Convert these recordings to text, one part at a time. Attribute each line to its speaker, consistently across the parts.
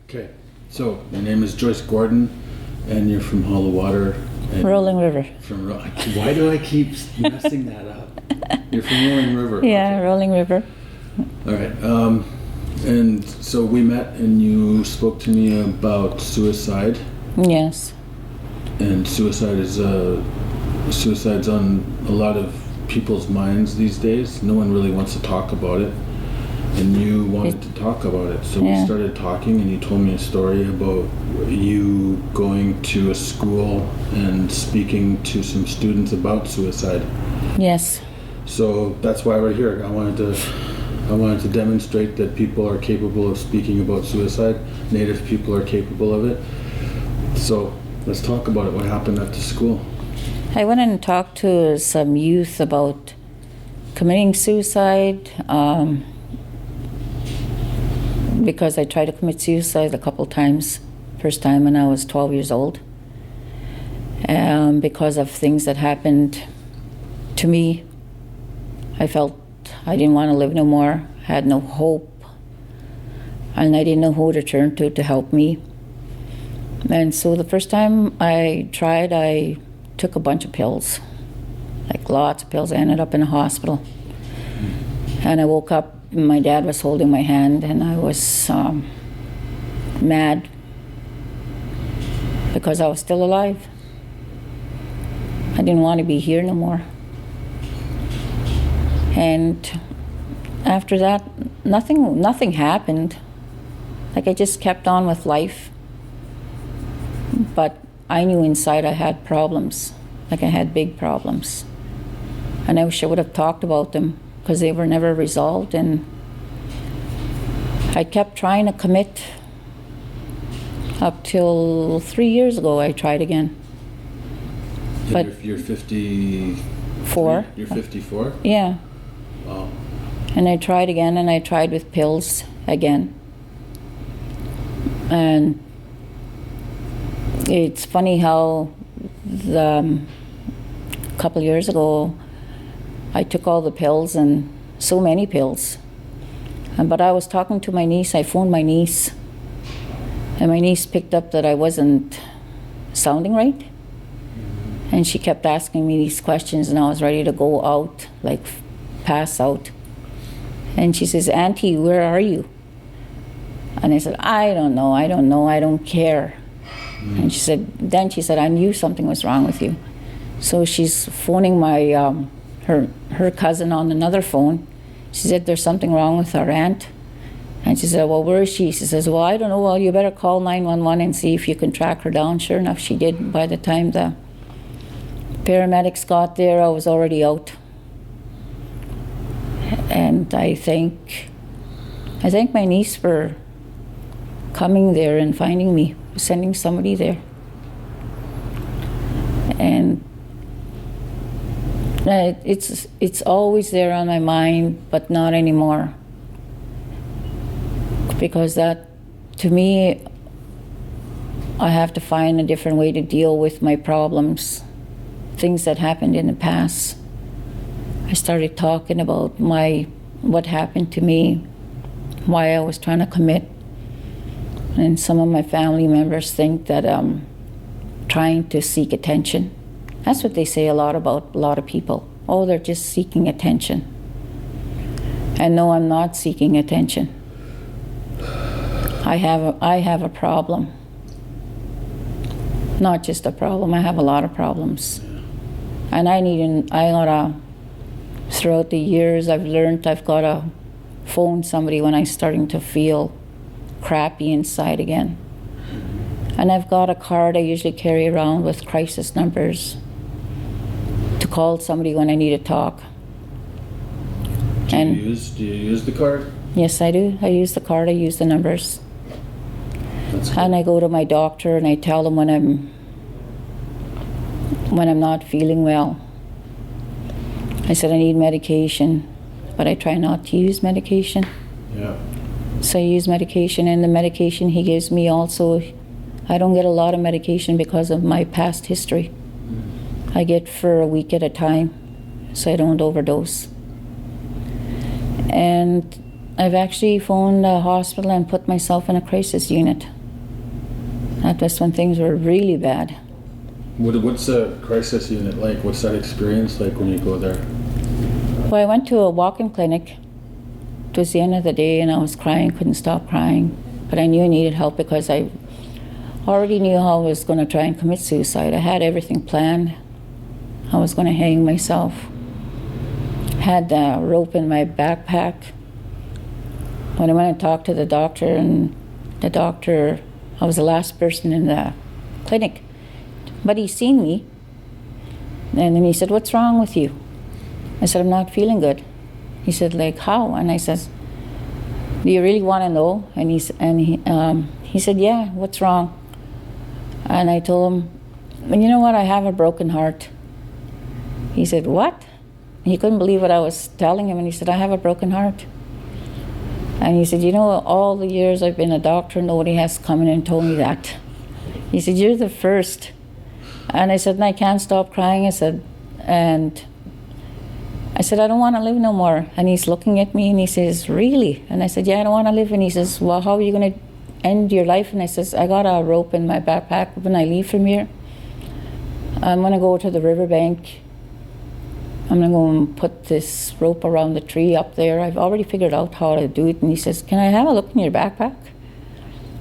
Speaker 1: Okay, so your name is Joyce Gordon, and you're from Hollow Water.
Speaker 2: Rolling River.
Speaker 1: Why do I keep messing that up? You're from Rolling River.
Speaker 2: Yeah,
Speaker 1: okay.
Speaker 2: Rolling River.
Speaker 1: All right. And so we met, and you spoke to me about suicide.
Speaker 2: Yes.
Speaker 1: And suicide's on a lot of people's minds these days. No one really wants to talk about it. And you wanted to talk about it. So we started talking, and you told me a story about you going to a school and speaking to some students about suicide.
Speaker 2: Yes.
Speaker 1: So that's why we're here. I wanted to demonstrate that people are capable of speaking about suicide. Native people are capable of it. So let's talk about it. What happened at the school?
Speaker 2: I went and talked to some youth about committing suicide because I tried to commit suicide a couple times. First time when I was 12 years old, because of things that happened to me. I felt I didn't want to live no more, had no hope, and I didn't know who to turn to help me. And so the first time I tried, I took a bunch of pills, like lots of pills. I ended up in a hospital. And I woke up, and my dad was holding my hand, and I was mad because I was still alive. I didn't want to be here no more. And after that, nothing happened. Like, I just kept on with life. But I knew inside I had problems, like I had big problems. And I wish I would have talked about them because they were never resolved. And I kept trying to commit up till 3 years ago. I tried again. But
Speaker 1: you're 54? You're 54?
Speaker 2: Yeah.
Speaker 1: Wow.
Speaker 2: And I tried again, and I tried with pills again. And it's funny how a couple years ago I took all the pills, and so many pills. But I was talking to my niece. I phoned my niece, and my niece picked up that I wasn't sounding right. And she kept asking me these questions, and I was ready to go out, like pass out. And she says, "Auntie, where are you?" And I said, I don't know, I don't care. And she said, I knew something was wrong with you. So she's phoning my her cousin on another phone. She said, there's something wrong with our aunt. And she said, well, where is she? She says, well, I don't know. Well, you better call 911 and see if you can track her down. Sure enough, she did. By the time the paramedics got there, I was already out. And I thank my niece for coming there and finding me, sending somebody there. And it's always there on my mind, but not anymore. Because that, to me, I have to find a different way to deal with my problems, things that happened in the past. I started talking about what happened to me, why I was trying to commit. And some of my family members think that I'm trying to seek attention. That's what they say a lot about a lot of people. Oh, they're just seeking attention. And no, I'm not seeking attention. I have a problem. Not just a problem, I have a lot of problems. And throughout the years I've learned I've got to phone somebody when I'm starting to feel crappy inside again. And I've got a card I usually carry around with crisis numbers to call somebody when I need to talk.
Speaker 1: Do you use the card?
Speaker 2: Yes, I do. I use the card, I use the numbers.
Speaker 1: That's good.
Speaker 2: And I go to my doctor and I tell them when I'm not feeling well. I said I need medication, but I try not to use medication.
Speaker 1: Yeah.
Speaker 2: So I use medication, and the medication he gives me also, I don't get a lot of medication because of my past history. I get for a week at a time, so I don't overdose. And I've actually phoned a hospital and put myself in a crisis unit. That was when things were really bad.
Speaker 1: What's a crisis unit like? What's that experience like when you go there?
Speaker 2: Well, I went to a walk-in clinic. It was the end of the day and I was crying, couldn't stop crying. But I knew I needed help because I already knew how I was going to try and commit suicide. I had everything planned. I was going to hang myself. Had the rope in my backpack. When I went and talked to the doctor, and the doctor, I was the last person in the clinic, but he seen me. And then he said, "What's wrong with you?" I said, "I'm not feeling good." He said, "Like how?" And I says, "Do you really want to know?" And he said, "Yeah, what's wrong?" And I told him, "And you know what? I have a broken heart." He said, "What?" He couldn't believe what I was telling him, and he said, "I have a broken heart." And he said, "You know, all the years I've been a doctor, nobody has come in and told me that." He said, "You're the first." And I said, "And I can't stop crying." I said, "I don't want to live no more." And he's looking at me and he says, "Really?" And I said, "Yeah, I don't want to live." And he says, "Well, how are you going to end your life?" And I says, "I got a rope in my backpack. When I leave from here, I'm going to go to the riverbank. I'm going to go and put this rope around the tree up there. I've already figured out how to do it." And he says, "Can I have a look in your backpack?"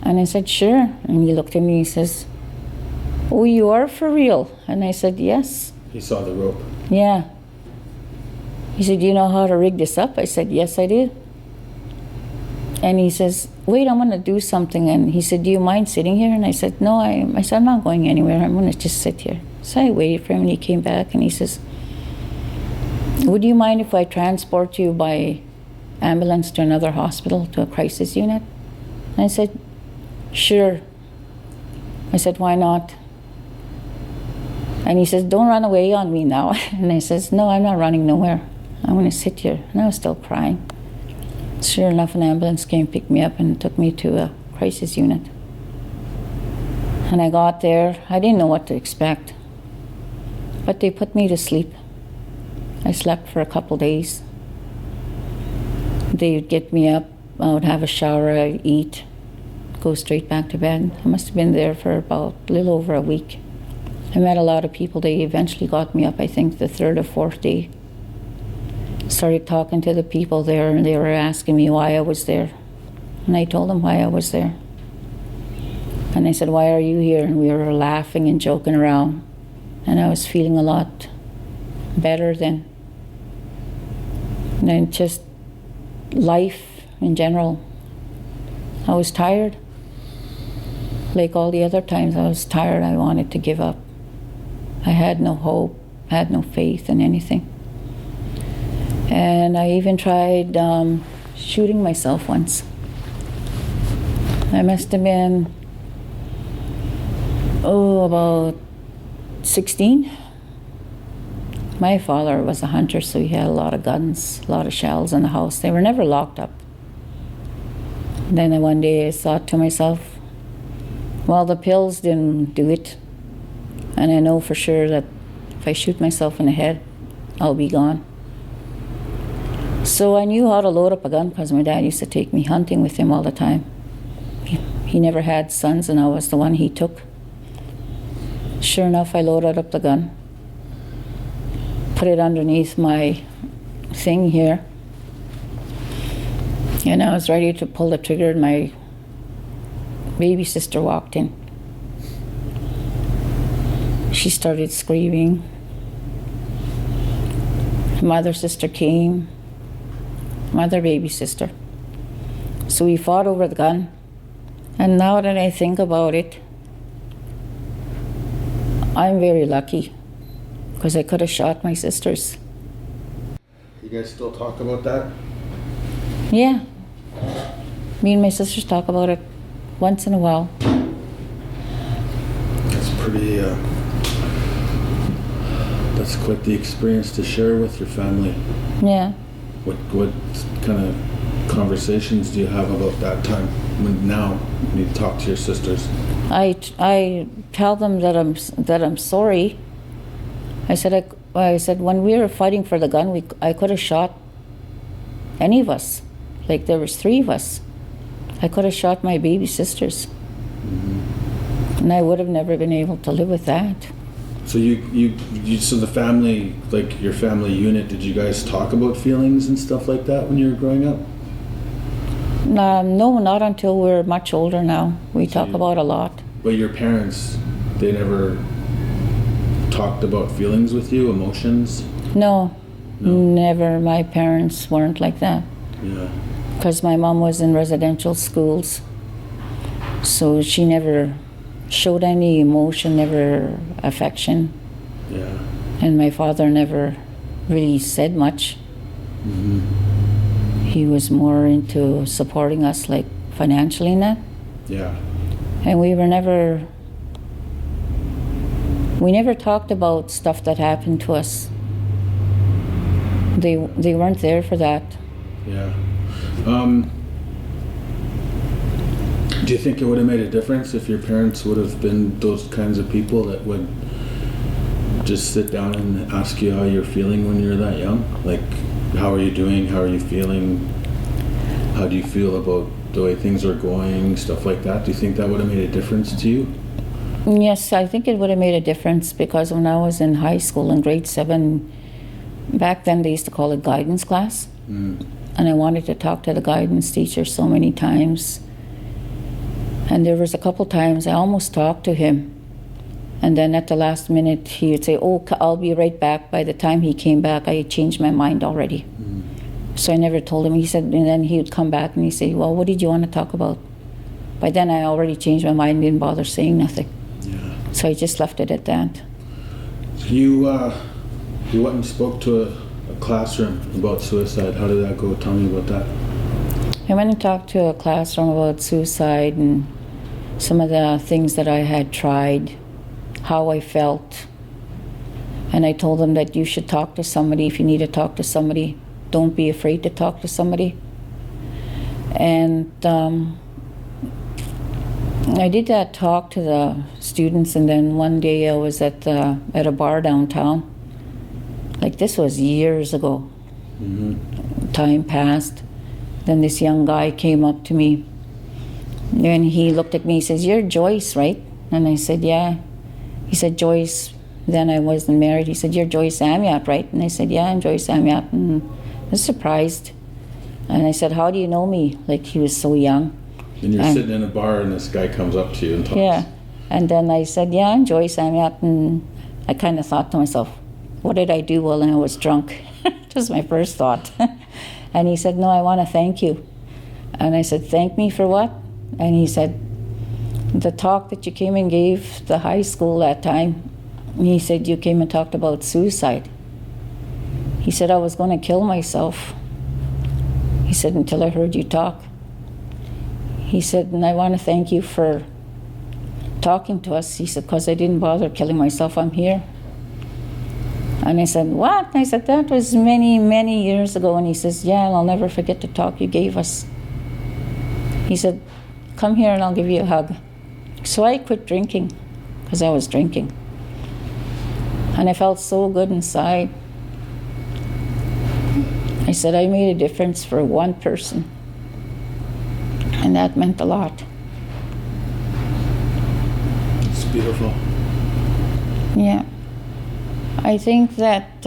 Speaker 2: And I said, "Sure." And he looked at me and he says, "Oh, you are for real?" And I said, "Yes."
Speaker 1: He saw the rope.
Speaker 2: Yeah. He said, "Do you know how to rig this up?" I said, "Yes, I do." And he says, "Wait, I'm going to do something." And he said, "Do you mind sitting here?" And I said, "No, I said, I'm not going anywhere. I'm going to just sit here." So I waited for him and he came back and he says, "Would you mind if I transport you by ambulance to another hospital, to a crisis unit?" And I said, "Sure." I said, "Why not?" And he says, "Don't run away on me now." And I says, "No, I'm not running nowhere. I'm going to sit here." And I was still crying. Sure enough, an ambulance came, picked me up and took me to a crisis unit. And I got there. I didn't know what to expect. But they put me to sleep. I slept for a couple days. They would get me up, I would have a shower, I'd eat, go straight back to bed. I must have been there for about a little over a week. I met a lot of people. They eventually got me up, I think, the third or fourth day. Started talking to the people there, and they were asking me why I was there. And I told them why I was there. And I said, "Why are you here?" And we were laughing and joking around. And I was feeling a lot better then. And then just life in general. I was tired. Like all the other times I was tired, I wanted to give up. I had no hope, had no faith in anything. And I even tried shooting myself once. I must have been, about 16. My father was a hunter, so he had a lot of guns, a lot of shells in the house. They were never locked up. Then one day I thought to myself, well, the pills didn't do it. And I know for sure that if I shoot myself in the head, I'll be gone. So I knew how to load up a gun because my dad used to take me hunting with him all the time. He never had sons and I was the one he took. Sure enough, I loaded up the gun, put it underneath my thing here, and I was ready to pull the trigger and my baby sister walked in. She started screaming. My other sister came, my other baby sister. So we fought over the gun. And now that I think about it, I'm very lucky because I could have shot my sisters.
Speaker 1: You guys still talk about that?
Speaker 2: Yeah. Me and my sisters talk about it once in a while.
Speaker 1: That's pretty, that's quite the experience to share with your family.
Speaker 2: Yeah.
Speaker 1: What kind of conversations do you have about that time when you talk to your sisters?
Speaker 2: I tell them that I'm sorry. I said when we were fighting for the gun, I could have shot any of us. Like there was 3 of us. I could have shot my baby sisters.
Speaker 1: Mm-hmm.
Speaker 2: And I would have never been able to live with that.
Speaker 1: So so the family, like your family unit, did you guys talk about feelings and stuff like that when you were growing up?
Speaker 2: No, not until we're much older now. We talk about a lot.
Speaker 1: But your parents, they never talked about feelings with you, emotions?
Speaker 2: No, never. My parents weren't like that.
Speaker 1: Yeah.
Speaker 2: Because my mom was in residential schools. So she never showed any emotion, never affection.
Speaker 1: Yeah.
Speaker 2: And my father never really said much. He was more into supporting us, like financially and that.
Speaker 1: Yeah.
Speaker 2: And we never talked about stuff that happened to us. They weren't there for that.
Speaker 1: Yeah. Do you think it would have made a difference if your parents would have been those kinds of people that would just sit down and ask you how you're feeling when you're that young? Like, how are you doing? How are you feeling? How do you feel about the way things are going? Stuff like that. Do you think that would have made a difference to you?
Speaker 2: Yes, I think it would have made a difference, because when I was in high school in grade 7, back then they used to call it guidance class. And I wanted to talk to the guidance teacher so many times. And there was a couple times I almost talked to him. And then at the last minute, he would say, "Oh, I'll be right back." By the time he came back, I had changed my mind already. So I never told him. He said, and then he would come back and he'd say, "Well, what did you want to talk about?" By then I already changed my mind and didn't bother saying nothing.
Speaker 1: Yeah.
Speaker 2: So I just left it at that.
Speaker 1: You went and spoke to a classroom about suicide. How did that go? Tell me about that.
Speaker 2: I went and talked to a classroom about suicide and some of the things that I had tried, how I felt. And I told them that you should talk to somebody if you need to talk to somebody. Don't be afraid to talk to somebody. And I did that talk to the students, and then one day I was at a bar downtown. Like, this was years ago. Time passed. Then this young guy came up to me, and he looked at me. He says, "You're Joyce, right?" And I said, "Yeah." He said, "Joyce." Then I wasn't married. He said, "You're Joyce Amiot, right?" And I said, "Yeah, I'm Joyce Amiot." And I was surprised. And I said, "How do you know me?" Like, he was so young.
Speaker 1: And you're sitting in a bar and this guy comes up to you and talks.
Speaker 2: Yeah. And then I said, "Yeah, I'm Joyce Amiot." And I kind of thought to myself, what did I do while I was drunk? Just my first thought. And he said, "No, I want to thank you." And I said, "Thank me for what?" And he said, "The talk that you came and gave the high school that time." And he said, "You came and talked about suicide." He said, "I was going to kill myself." He said, "Until I heard you talk." He said, "And I want to thank you for talking to us." He said, "Because I didn't bother killing myself. I'm here." And I said, "What?" And I said, "That was many, many years ago." And he says, "Yeah, and I'll never forget the talk you gave us." He said, "Come here and I'll give you a hug." So I quit drinking, because I was drinking. And I felt so good inside. I said, I made a difference for one person. And that meant a lot.
Speaker 1: It's beautiful.
Speaker 2: Yeah. I think that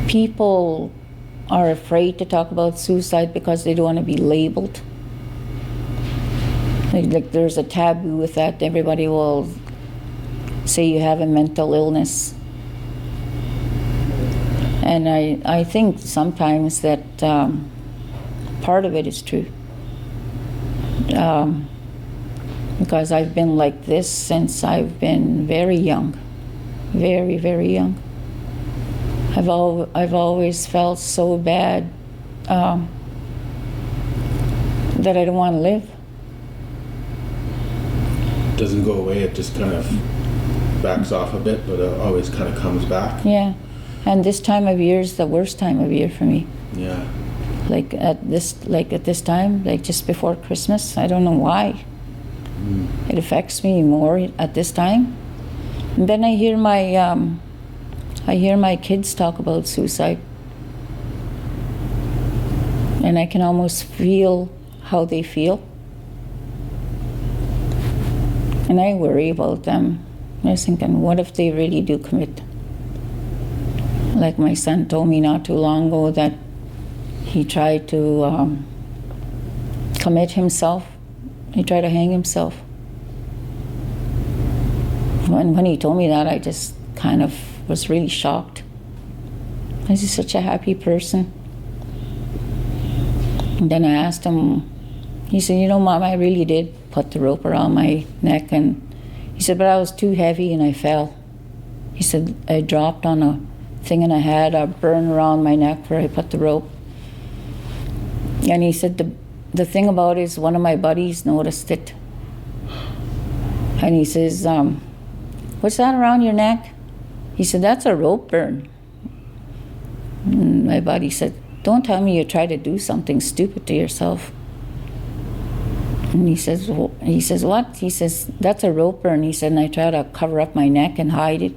Speaker 2: people are afraid to talk about suicide because they don't want to be labeled. Like there's a taboo with that. Everybody will say you have a mental illness. And I think sometimes that part of it is true. Because I've been like this since I've been very young. Very, very young. I've always felt so bad that I don't want to live.
Speaker 1: It doesn't go away, it just kind of backs off a bit, but it always kind of comes back.
Speaker 2: Yeah. And this time of year is the worst time of year for me.
Speaker 1: Yeah.
Speaker 2: Like at this time, like just before Christmas, I don't know why. It affects me more at this time. And then I hear my kids talk about suicide, and I can almost feel how they feel. And I worry about them. I was thinking, what if they really do commit? Like my son told me not too long ago that he tried to commit himself. He tried to hang himself. When he told me that, I just kind of was really shocked. He's such a happy person. And then I asked him, he said, you know, Mom, I really did put the rope around my neck. And he said, but I was too heavy and I fell. He said, I dropped on a thing and I had a burn around my neck where I put the rope. And he said, the thing about it is one of my buddies noticed it. And he says, what's that around your neck? He said, that's a rope burn. And my buddy said, don't tell me you try to do something stupid to yourself. And he says, what? He says, that's a rope burn. He said, and I try to cover up my neck and hide it.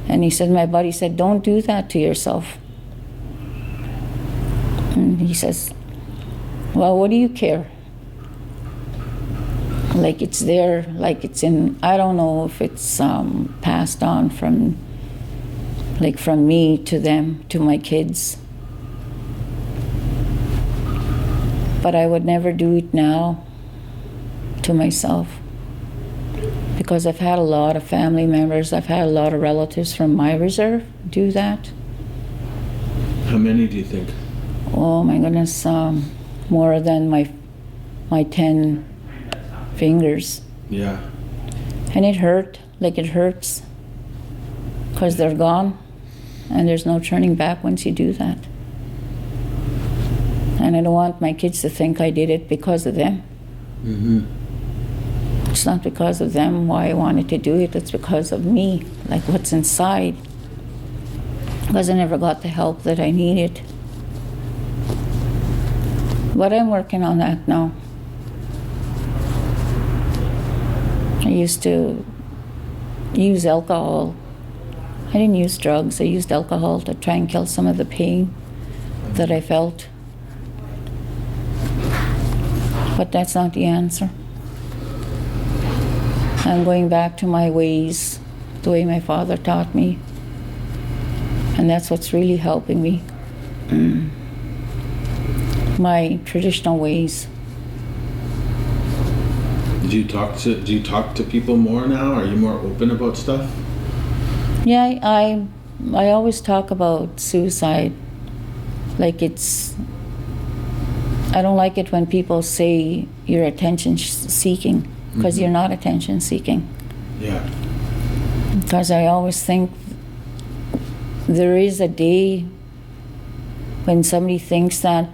Speaker 2: And he said, my buddy said, don't do that to yourself. And he says, well, what do you care? Like it's there, like it's in, I don't know if it's passed on from me to them, to my kids. But I would never do it now to myself. Because I've had a lot of family members, I've had a lot of relatives from my reserve do that.
Speaker 1: How many do you think?
Speaker 2: Oh my goodness, more than my 10 fingers.
Speaker 1: Yeah.
Speaker 2: And it hurt, like it hurts. Because they're gone, and there's no turning back once you do that. And I don't want my kids to think I did it because of them.
Speaker 1: Mm-hmm.
Speaker 2: It's not because of them why I wanted to do it, it's because of me, like what's inside. Because I never got the help that I needed. But I'm working on that now. I used to use alcohol. I didn't use drugs, I used alcohol to try and kill some of the pain that I felt. But that's not the answer. I'm going back to my ways, the way my father taught me. And that's what's really helping me. My traditional ways.
Speaker 1: Do you talk to people more now? Are you more open about stuff?
Speaker 2: Yeah, I always talk about suicide. Like I don't like it when people say you're attention seeking, because
Speaker 1: Mm-hmm.
Speaker 2: you're not attention seeking.
Speaker 1: Yeah.
Speaker 2: Because I always think there is a day when somebody thinks that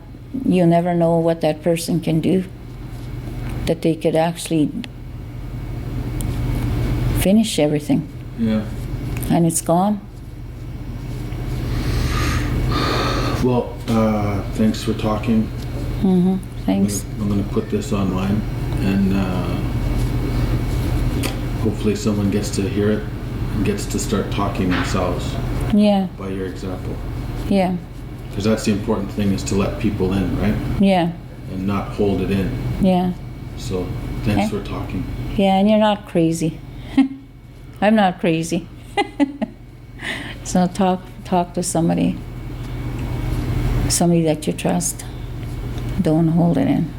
Speaker 2: you never know what that person can do, that they could actually finish everything.
Speaker 1: Yeah.
Speaker 2: And it's gone.
Speaker 1: Well, thanks for talking.
Speaker 2: Mm-hmm. Thanks.
Speaker 1: I'm going to put this online, and hopefully someone gets to hear it and gets to start talking themselves
Speaker 2: Yeah,
Speaker 1: by your example.
Speaker 2: yeah,
Speaker 1: Because that's the important thing, is to let people in, right?
Speaker 2: yeah,
Speaker 1: And not hold it in.
Speaker 2: yeah.
Speaker 1: So thanks
Speaker 2: Okay.
Speaker 1: for talking.
Speaker 2: Yeah, and you're not crazy. I'm not crazy. So talk to somebody that you trust. Don't hold it in.